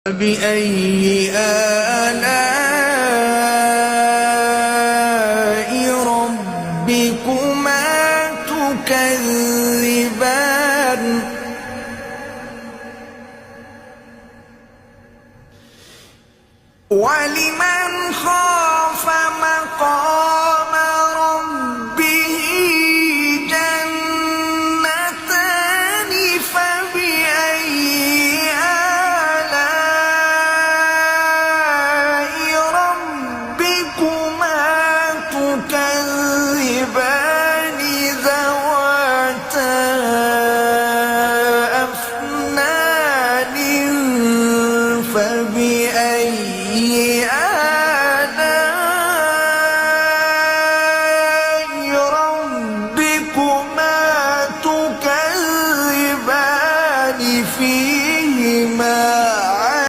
فبأي آلاء ربكما تكذبان ولمن خاف مقام ربه جنتان فبأي آلاء ربكما تكذبان ذواتا أفنان فبأي